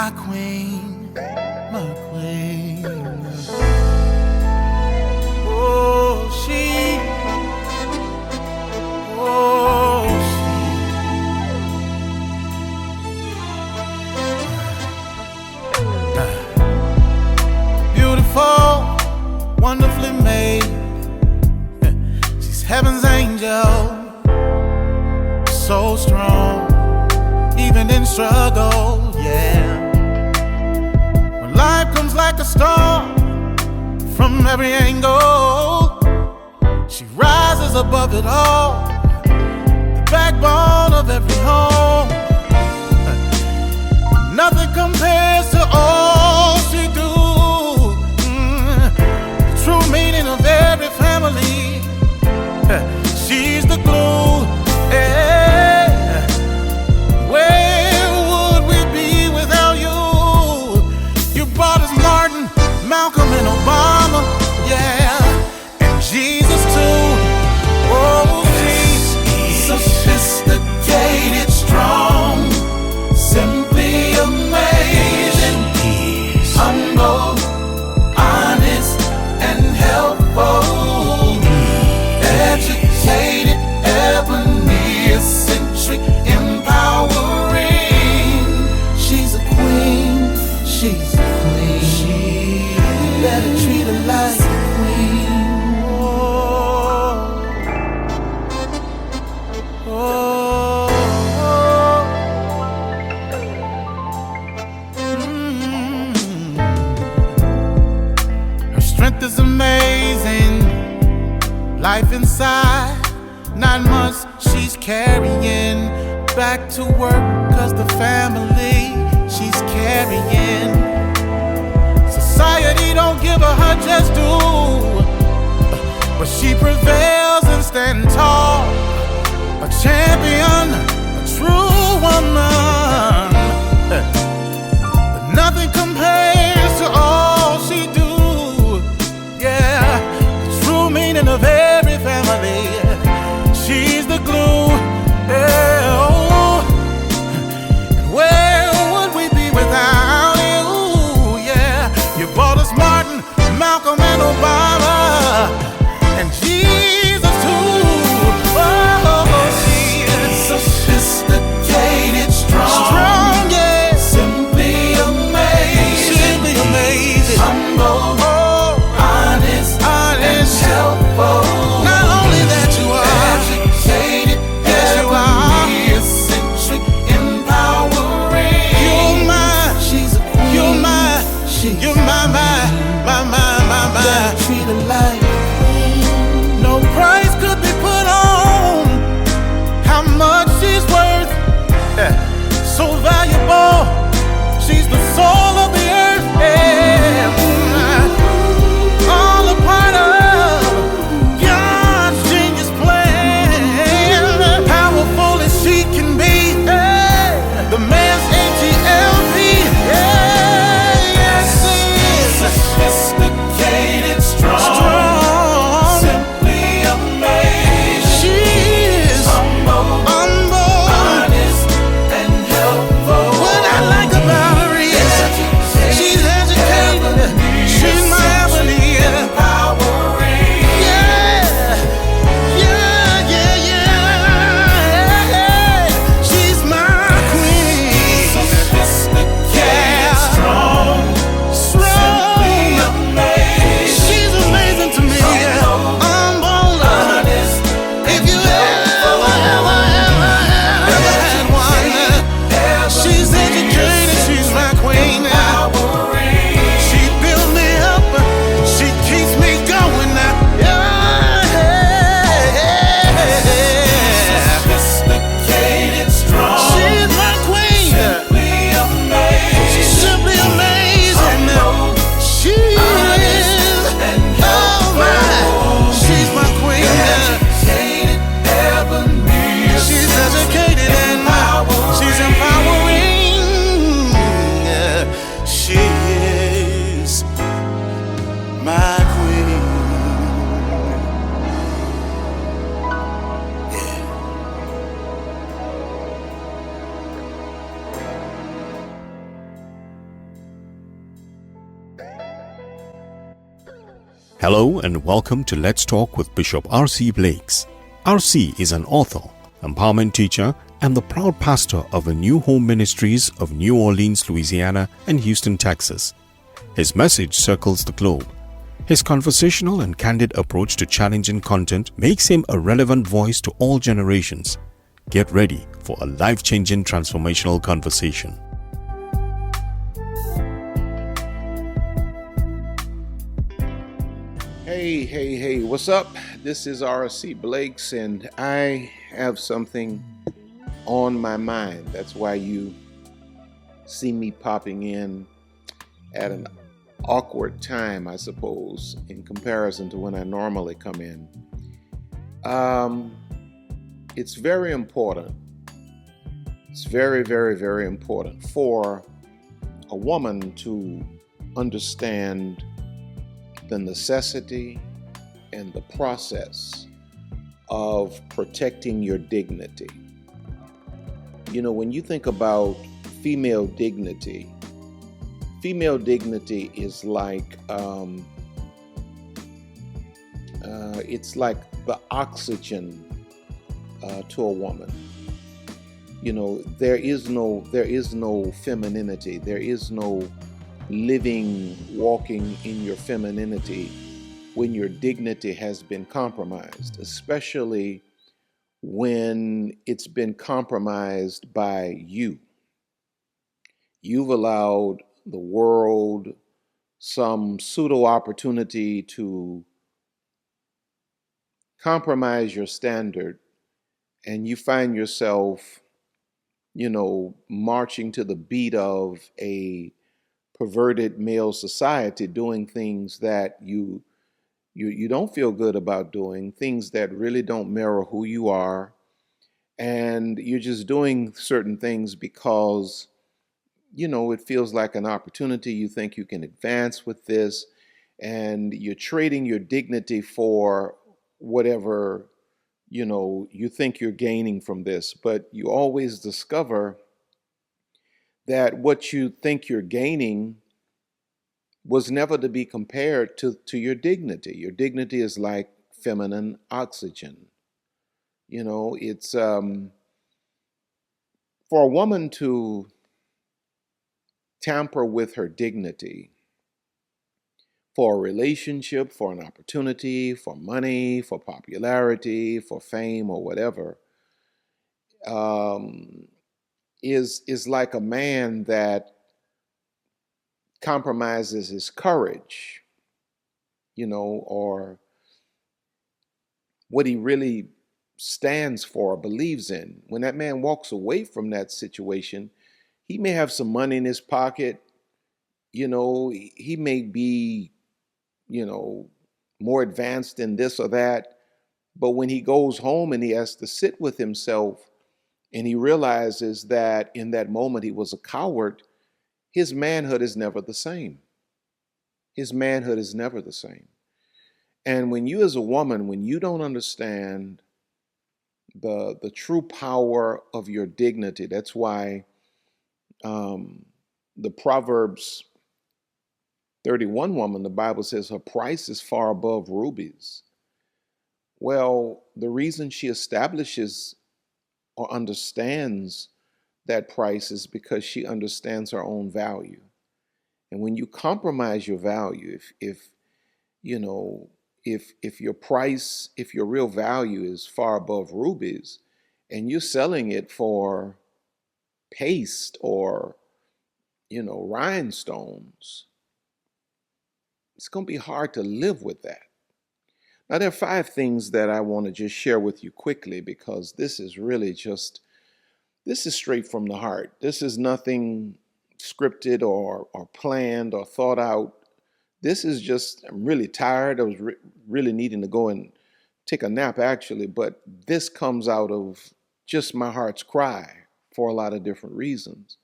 my queen, my queen. Oh, she, oh, she. Beautiful, wonderfully made. She's heaven's angel, so strong, even in struggle, yeah. When life comes like a storm from every angle, she rises above it all, the backbone of every home. Nothing compares to all she do. The true meaning of every family. She's the glue. Yeah. Where would we be without you? You brought us Martin, Malcolm, and Obama, yeah, and Jesus too. Oh, she's sophisticated, strong, simply amazing, humble, honest, and helpful, educated, ebony, eccentric, empowering. She's a queen, she's a queen. You better treat her like a queen. Oh, oh, oh. Her strength is amazing. Life inside, 9 months she's carrying back to work, 'cause the family she's carrying. Society don't give her just due, but she prevails and stands tall, a champion, a true woman. But nothing compares to all she do, yeah, the true meaning of every family. She's the glue, yeah, oh. And where would we be without you? Yeah, you brought us Martin, Malcolm, and Obama, and Jesus too. Oh, she is sophisticated, strong, yeah, simply amazing, humble, oh, honest, and helpful. Hello and welcome to Let's Talk with Bishop R.C.Blakes. R.C. is an author, empowerment teacher, and the proud pastor of the New Home Ministries of New Orleans, Louisiana, and Houston, Texas. His message circles the globe. His conversational and candid approach to challenging content makes him a relevant voice to all generations. Get ready for a life-changing transformational conversation. Hey, what's up? This is rcblakes, and I have something on my mind. That's why you see me popping in at an awkward time, I suppose, in comparison to when I normally come in. It's very important. It's very, very, very important for a woman to understand the necessity and the process of protecting your dignity. You know, when you think about female dignity is like it's like the oxygen to a woman. You know, there is no femininity. There is no walking in your femininity when your dignity has been compromised, especially when it's been compromised by you. You've allowed the world some pseudo opportunity to compromise your standard, and you find yourself, marching to the beat of a perverted male society, doing things that you don't feel good about doing, things that really don't mirror who you are, and you're just doing certain things because it feels like an opportunity. You think you can advance with this, and you're trading your dignity for whatever you think you're gaining from this. But you always discover that what you think you're gaining was never to be compared to your dignity. Your dignity is like feminine oxygen. It's for a woman to tamper with her dignity for a relationship, for an opportunity, for money, for popularity, for fame, or whatever, is like a man that compromises his courage, or what he really stands for or believes in. When that man walks away from that situation, he may have some money in his pocket, he may be, more advanced in this or that, but when he goes home and he has to sit with himself and he realizes that in that moment he was a coward, his manhood is never the same. His manhood is never the same. And when you as a woman, when you don't understand the true power of your dignity, that's why the Proverbs 31 woman, the Bible says her price is far above rubies. Well, the reason she establishes or understands that price is because she understands her own value. And when you compromise your value, if your price, if your real value is far above rubies, and you're selling it for paste or rhinestones, it's going to be hard to live with that. Now, there are 5 things that I want to just share with you quickly, because this is really this is straight from the heart. This is nothing scripted or planned or thought out. This is just, I'm really tired. I was really needing to go and take a nap, actually, but this comes out of just my heart's cry for a lot of different reasons.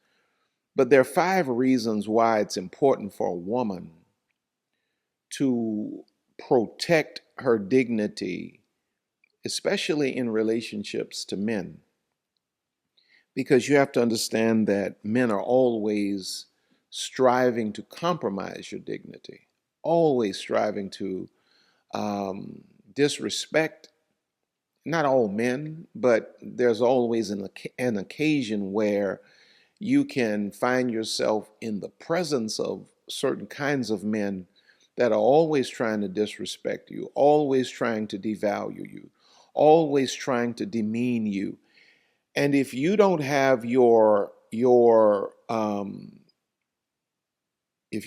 But there are 5 reasons why it's important for a woman to protect her dignity, especially in relationships to men. Because you have to understand that men are always striving to compromise your dignity, always striving to disrespect, not all men, but there's always an occasion where you can find yourself in the presence of certain kinds of men that are always trying to disrespect you, always trying to devalue you, always trying to demean you. And if you don't have if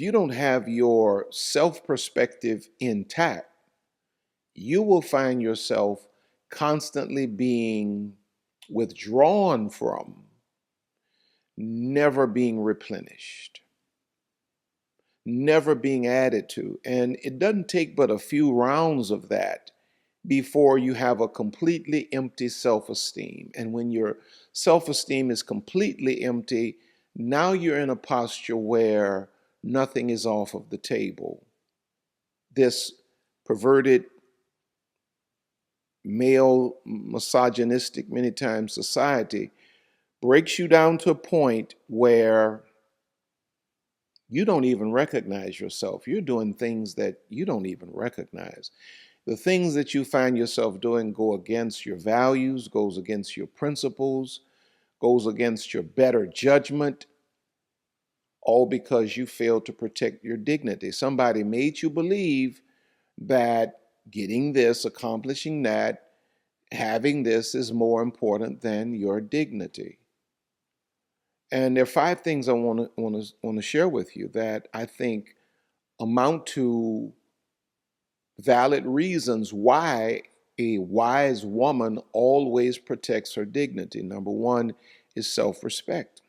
you don't have your self perspective intact, you will find yourself constantly being withdrawn from, never being replenished, never being added to. And it doesn't take but a few rounds of that before you have a completely empty self esteem. And when your self esteem is completely empty, now you're in a posture where nothing is off of the table. This perverted, male, misogynistic, many times society breaks you down to a point where you don't even recognize yourself. You're doing things that you don't even recognize. The things that you find yourself doing go against your values, goes against your principles, goes against your better judgment, all because you failed to protect your dignity. Somebody made you believe that getting this, accomplishing that, having this is more important than your dignity. And there are 5 things I want to share with you that I think amount to valid reasons why a wise woman always protects her dignity. Number 1 is self-respect.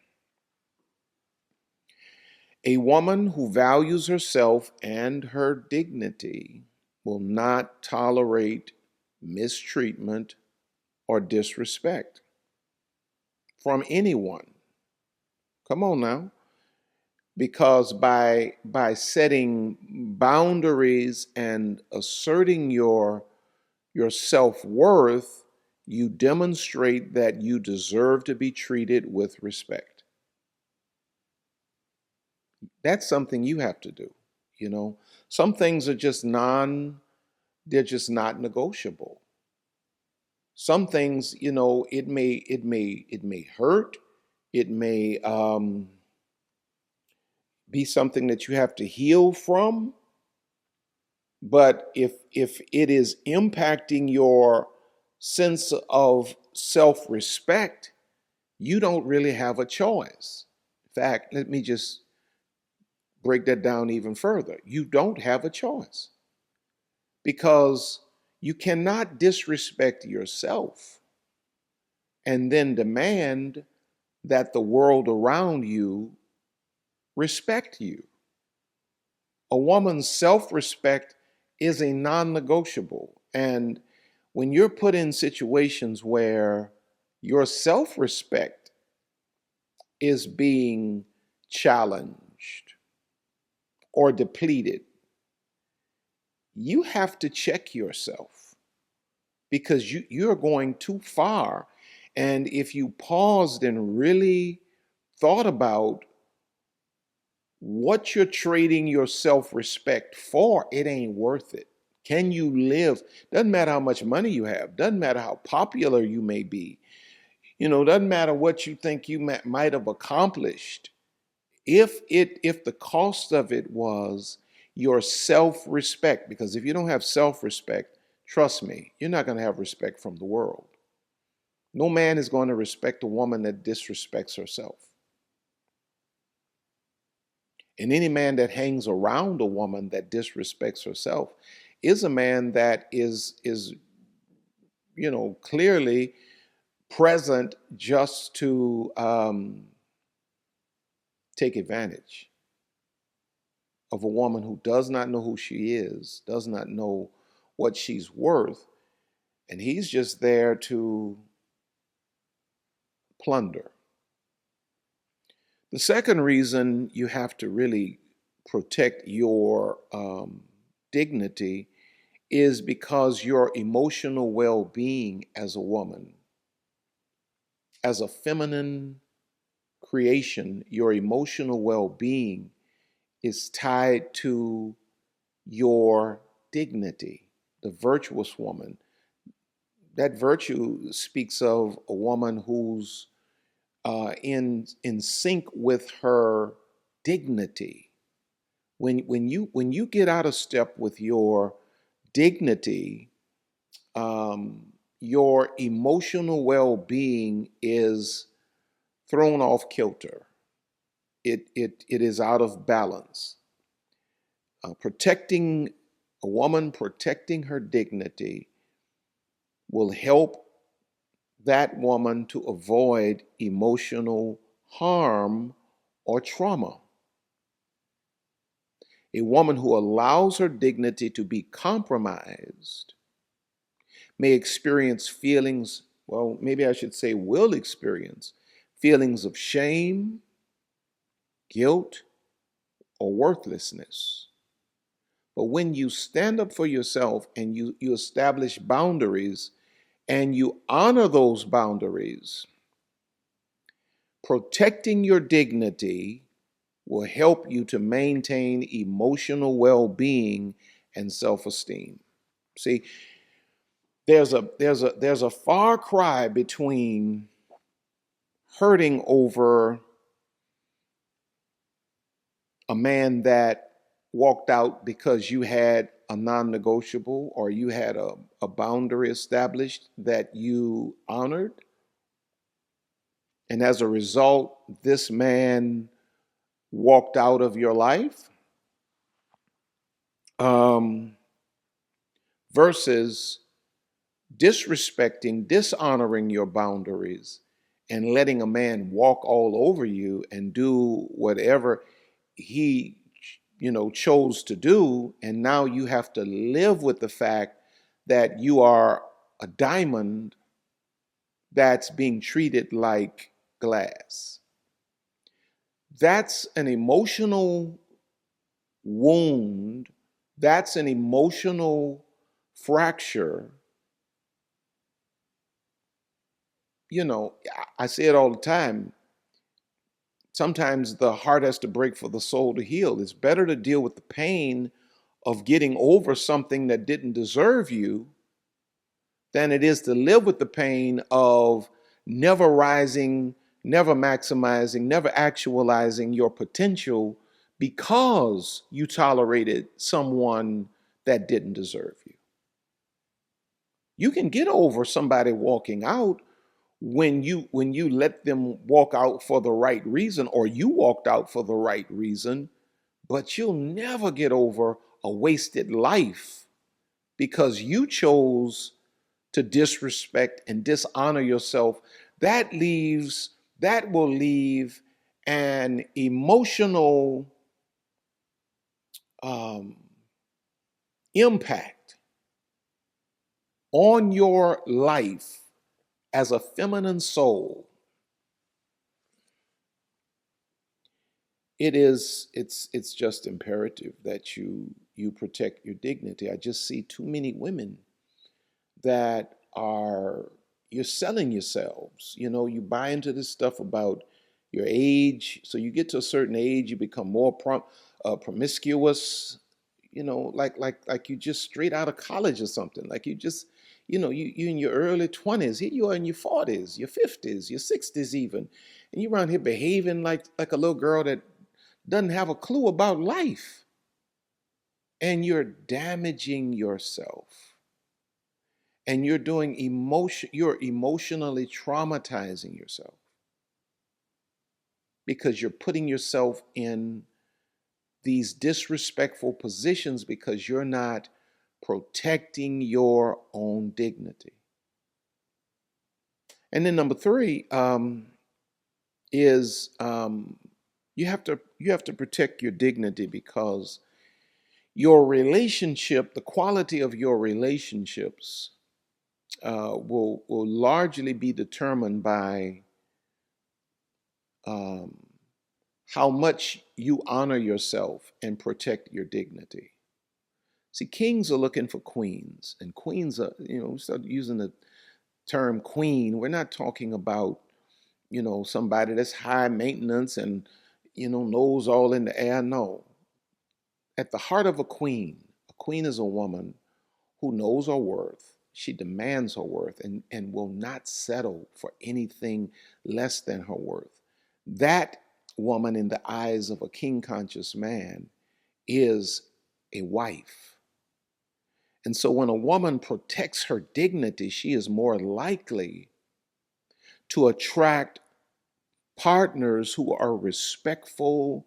A woman who values herself and her dignity will not tolerate mistreatment or disrespect from anyone. Come on now. Because by setting boundaries and asserting your self-worth, you demonstrate that you deserve to be treated with respect. That's something you have to do, you know. Some things are just they're just not negotiable. Some things, you know, it may hurt, it may be something that you have to heal from, but if it is impacting your sense of self-respect, you don't really have a choice. In fact, let me just break that down even further. You don't have a choice because you cannot disrespect yourself and then demand that the world around you respect you. A woman's self-respect is a non-negotiable. And when you're put in situations where your self-respect is being challenged or depleted, you have to check yourself because you're going too far. And if you paused and really thought about what you're trading your self-respect for, it ain't worth it. Can you live? Doesn't matter how much money you have. Doesn't matter how popular you may be. You know, doesn't matter what you think you might have accomplished. If the cost of it was your self-respect, because if you don't have self-respect, trust me, you're not going to have respect from the world. No man is going to respect a woman that disrespects herself. And any man that hangs around a woman that disrespects herself is a man that is you know, clearly present just to take advantage of a woman who does not know who she is, does not know what she's worth, and he's just there to plunder. The second reason you have to really protect your dignity is because your emotional well-being as a woman, as a feminine creation, your emotional well-being is tied to your dignity. the virtuous woman. That virtue speaks of a woman who's in sync with her dignity. When you get out of step with your dignity, your emotional well-being is thrown off kilter. It is out of balance. Protecting a woman, protecting her dignity will help that woman to avoid emotional harm or trauma. A woman who allows her dignity to be compromised may experience feelings, well, maybe I should say will experience feelings of shame, guilt, or worthlessness. But when you stand up for yourself and you establish boundaries and you honor those boundaries, protecting your dignity will help you to maintain emotional well-being and self-esteem. See, there's a far cry between hurting over a man that walked out because you had a non-negotiable or you had a boundary established that you honored. And as a result, this man walked out of your life, versus disrespecting, dishonoring your boundaries and letting a man walk all over you and do whatever he chose to do, and now you have to live with the fact that you are a diamond that's being treated like glass. That's an emotional wound. That's an emotional fracture. I say it all the time. Sometimes the heart has to break for the soul to heal. It's better to deal with the pain of getting over something that didn't deserve you than it is to live with the pain of never rising, never maximizing, never actualizing your potential because you tolerated someone that didn't deserve you. You can get over somebody walking out when you let them walk out for the right reason, or you walked out for the right reason, but you'll never get over a wasted life because you chose to disrespect and dishonor yourself. That will leave an emotional impact on your life as a feminine soul. It's just imperative that you protect your dignity. I just see too many women that you're selling yourselves. You buy into this stuff about your age. So you get to a certain age, you become more promiscuous. Like you just straight out of college or something. Like you just, you in your early 20s. Here you are in your 40s, your 50s, your 60s even, and you're around here behaving like a little girl that doesn't have a clue about life, and you're damaging yourself. And you're you're emotionally traumatizing yourself because you're putting yourself in these disrespectful positions because you're not protecting your own dignity. And then number three is you have to protect your dignity because your relationship, the quality of your relationships, will largely be determined by how much you honor yourself and protect your dignity. See, kings are looking for queens, and queens are, we start using the term queen. We're not talking about, somebody that's high maintenance and, knows all in the air. No. At the heart of a queen is a woman who knows her worth. She demands her worth and will not settle for anything less than her worth. That woman, in the eyes of a king conscious man, is a wife. And so when a woman protects her dignity, she is more likely to attract partners who are respectful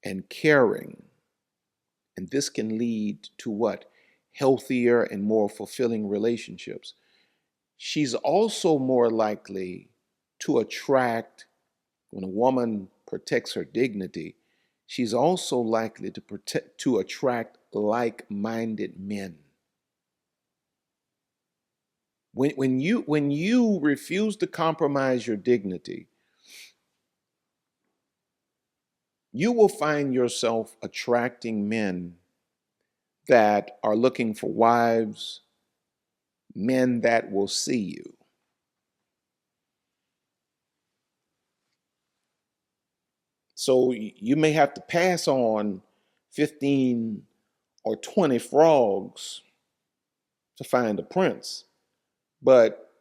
and caring. And this can lead to what? Healthier and more fulfilling relationships. She's also more likely to attract, when a woman protects her dignity, she's also likely to attract like-minded men. When you refuse to compromise your dignity, you will find yourself attracting men that are looking for wives, men that will see you. So you may have to pass on 15 or 20 frogs to find a prince, but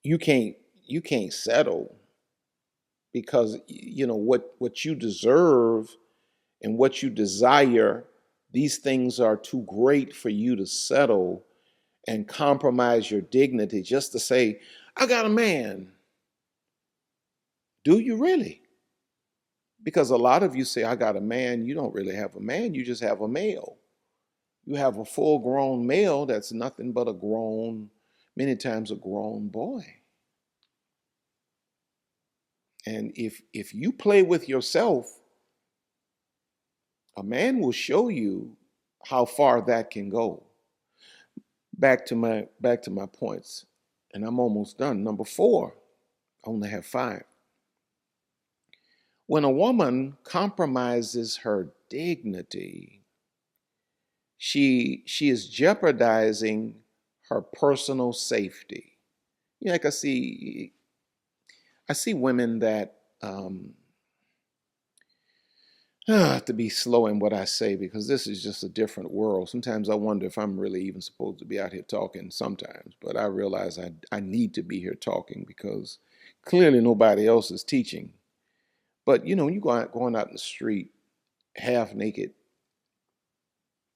you can't settle, because you know what you deserve and what you desire, these things are too great for you to settle and compromise your dignity just to say, I got a man. Do you really? Because a lot of you say, I got a man. You don't really have a man. You just have a male. You have a full grown male that's nothing but a grown, many times a grown boy. And if you play with yourself, a man will show you how far that can go. Back to my points, and I'm almost done. Number 4, I only have 5. When a woman compromises her dignity, she is jeopardizing her personal safety. You know, like I see women that I have to be slow in what I say, because this is just a different world. Sometimes I wonder if I'm really even supposed to be out here talking sometimes, but I realize I need to be here talking, because clearly nobody else is teaching. But you know, when you going out in the street half naked,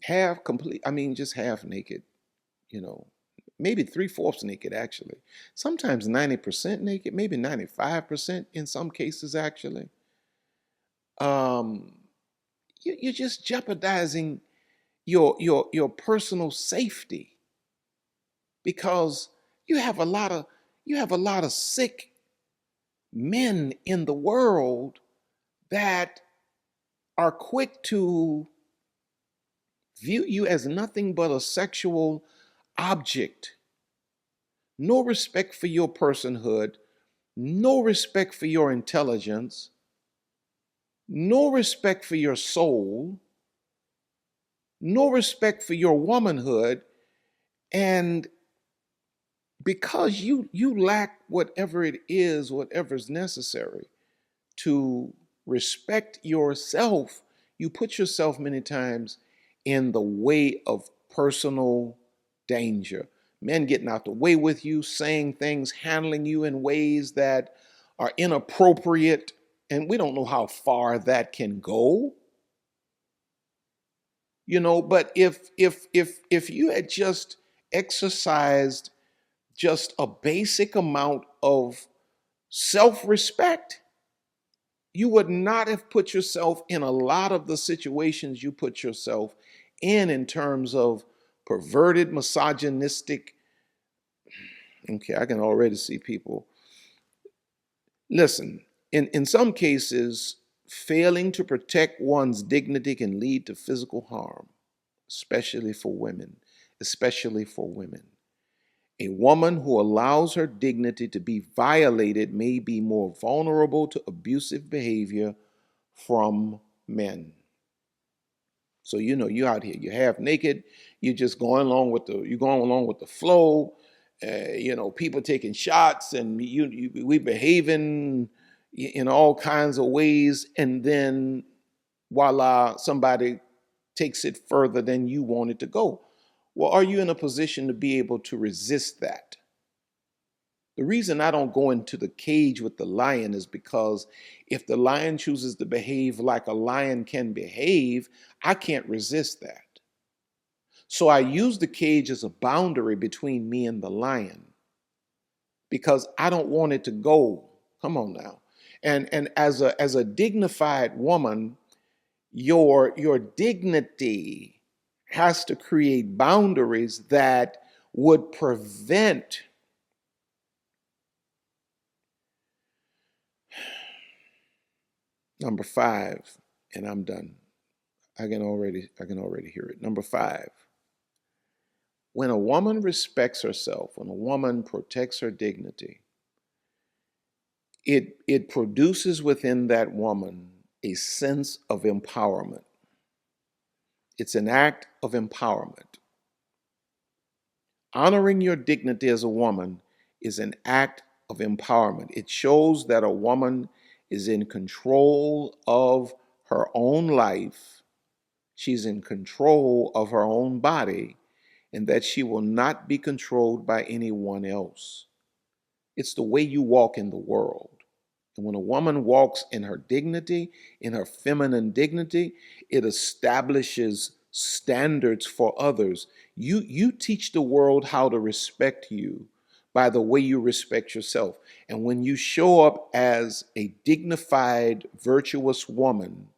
just half naked, you know, maybe 3/4 naked actually. Sometimes 90% naked, maybe 95% in some cases actually. Um, you're just jeopardizing your personal safety, because you have a lot of sick men in the world that are quick to view you as nothing but a sexual object. No respect for your personhood, no respect for your intelligence, no respect for your soul, no respect for your womanhood. And because you lack whatever's necessary to respect yourself, you put yourself many times in the way of personal danger. Men getting out the way with you, saying things, handling you in ways that are inappropriate, and we don't know how far that can go. You know, but if you had just exercised just a basic amount of self-respect, you would not have put yourself in a lot of the situations you put yourself in terms of perverted, misogynistic. Okay, I can already see people. Listen, in some cases, failing to protect one's dignity can lead to physical harm, especially for women, especially for women. A woman who allows her dignity to be violated may be more vulnerable to abusive behavior from men. So you know, you're out here, you're half naked, you're just going along with the flow. You know, people taking shots, and we behaving in all kinds of ways, and then voila, somebody takes it further than you want it to go. Well, are you in a position to be able to resist that? The reason I don't go into the cage with the lion is because if the lion chooses to behave like a lion can behave, I can't resist that. So I use the cage as a boundary between me and the lion because I don't want it to go. Come on now. And as a dignified woman, your dignity has to create boundaries that would prevent number 5, and I'm done. I can already hear it. Number 5. When a woman respects herself, when a woman protects her dignity, it produces within that woman a sense of empowerment. It's an act of empowerment. Honoring your dignity as a woman is an act of empowerment. It shows that a woman is in control of her own life. She's in control of her own body, and that she will not be controlled by anyone else. It's the way you walk in the world. And when a woman walks in her dignity, in her feminine dignity, it establishes standards for others. You teach the world how to respect you by the way you respect yourself. And when you show up as a dignified, virtuous woman,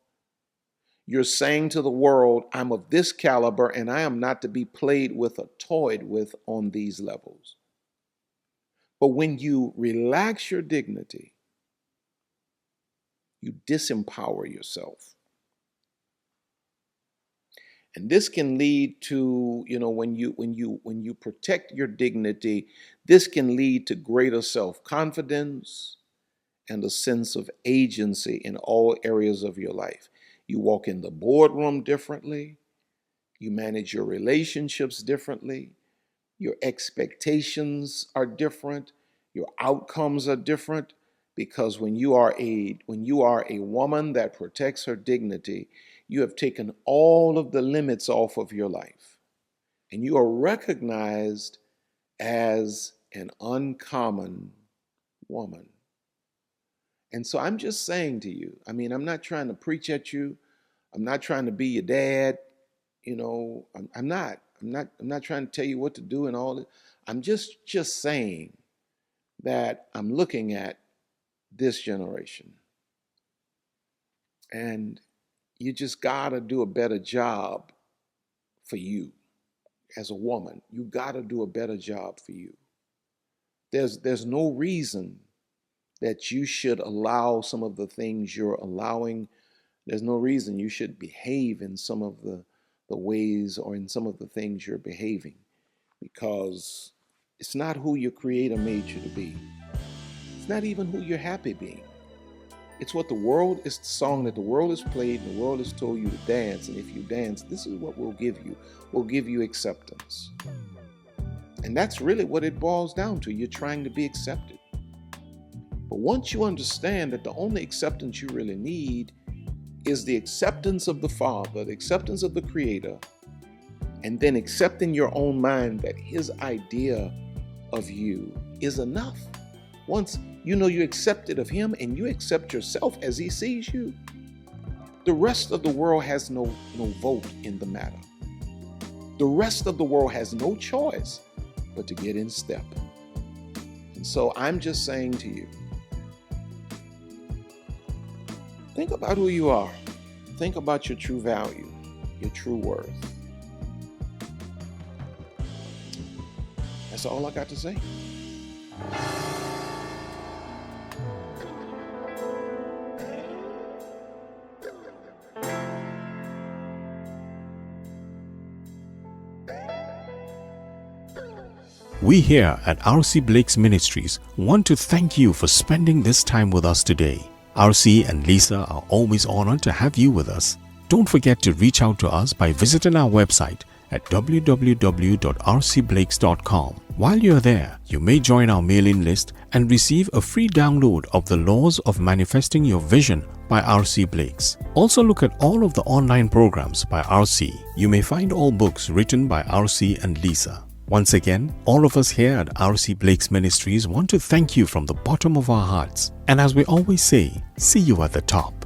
you're saying to the world, I'm of this caliber and I am not to be played with or toyed with on these levels. But when you relax your dignity, you disempower yourself. And this can lead to, when you protect your dignity, this can lead to greater self-confidence and a sense of agency in all areas of your life. You walk in the boardroom differently. You manage your relationships differently. Your expectations are different. Your outcomes are different, because when you are a woman that protects her dignity, you have taken all of the limits off of your life, and you are recognized as an uncommon woman. And so I'm just saying to you, I'm not trying to preach at you. I'm not trying to be your dad. I'm not trying to tell you what to do and all that. I'm just saying that I'm looking at this generation, and you just gotta do a better job for you as a woman. You gotta do a better job for you. There's no reason that you should allow some of the things you're allowing. There's no reason you should behave in some of the ways or in some of the things you're behaving, because it's not who your creator made you to be. It's not even who you're happy being. It's what it's the song that the world has played and the world has told you to dance. And if you dance, this is what we'll give you. We'll give you acceptance. And that's really what it boils down to. You're trying to be accepted. But once you understand that the only acceptance you really need is the acceptance of the Father, the acceptance of the Creator, and then accepting your own mind that His idea of you is enough. Once you know you're accepted of Him and you accept yourself as He sees you, the rest of the world has no vote in the matter. The rest of the world has no choice but to get in step. And so I'm just saying to you, think about who you are. Think about your true value, your true worth. That's all I got to say. We here at RC Blakes Ministries want to thank you for spending this time with us today. RC and Lisa are always honored to have you with us. Don't forget to reach out to us by visiting our website at www.rcblakes.com. While you're there, you may join our mailing list and receive a free download of the Laws of Manifesting Your Vision by R.C. Blakes. Also look at all of the online programs by R.C. You may find all books written by R.C. and Lisa. Once again, all of us here at R.C. Blakes Ministries want to thank you from the bottom of our hearts. And as we always say, see you at the top.